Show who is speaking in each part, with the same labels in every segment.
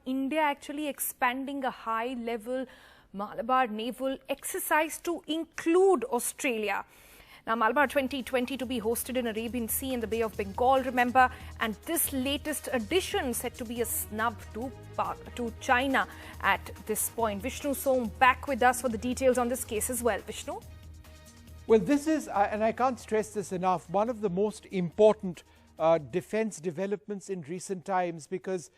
Speaker 1: India actually expanding a high-level Malabar naval exercise to include Australia. Now, Malabar 2020 to be hosted in Arabian Sea in the Bay of Bengal, remember, and this latest addition said to be a snub to China at this point. Vishnu Som back with us for the details on this case as well. Vishnu?
Speaker 2: Well, this is, and I can't stress this enough, one of the most important defense developments in recent times, because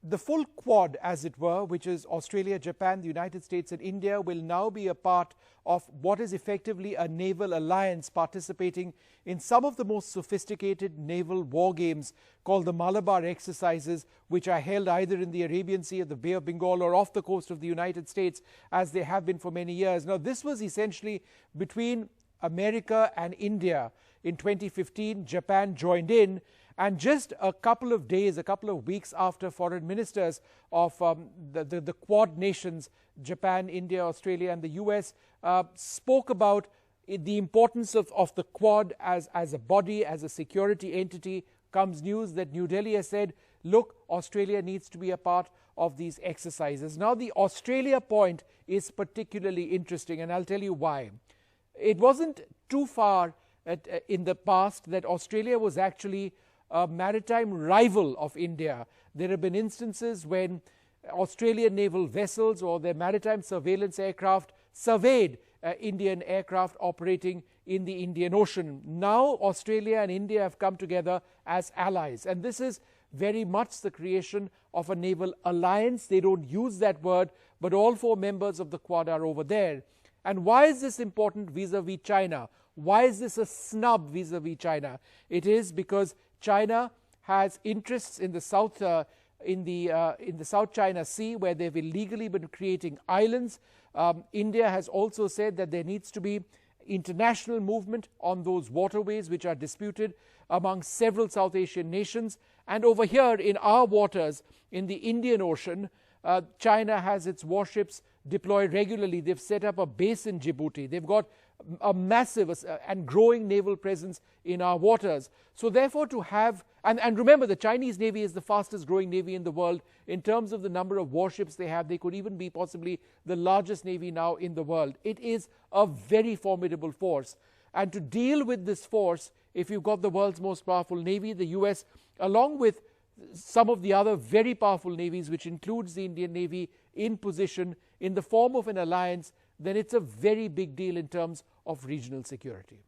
Speaker 2: the full quad, as it were, which is Australia, Japan, the United States and India, will now be a part of what is effectively a naval alliance participating in some of the most sophisticated naval war games called the Malabar exercises, which are held either in the Arabian Sea or the Bay of Bengal or off the coast of the United States, as they have been for many years. Now, this was essentially between America and India. In 2015, Japan joined in, and just a couple of days, a couple of weeks after foreign ministers of the Quad nations, Japan, India, Australia and the US, spoke about the importance of the Quad as a body, as a security entity, comes news that New Delhi has said, look, Australia needs to be a part of these exercises. Now, the Australia point is particularly interesting, and I'll tell you why. It wasn't too far in the past that Australia was actually a maritime rival of India. There have been instances when Australian naval vessels or their maritime surveillance aircraft surveyed Indian aircraft operating in the Indian Ocean. Now Australia and India have come together as allies, and this is very much the creation of a naval alliance. They don't use that word, but all four members of the Quad are over there. And why is this important vis-a-vis China? Why is this a snub vis-a-vis China? It is because China has interests in the South South China Sea, where they've illegally been creating islands. India has also said that there needs to be international movement on those waterways which are disputed among several South Asian nations. And over here in our waters, in the Indian Ocean, China has its warships deployed regularly. They've set up a base in Djibouti. They've got a massive and growing naval presence in our waters. So therefore to have, and remember, the Chinese Navy is the fastest growing navy in the world in terms of the number of warships they have. They could even be possibly the largest navy now in the world. It is a very formidable force. And to deal with this force, if you've got the world's most powerful navy, the US, along with some of the other very powerful navies, which includes the Indian Navy, in position in the form of an alliance, then it's a very big deal in terms of regional security.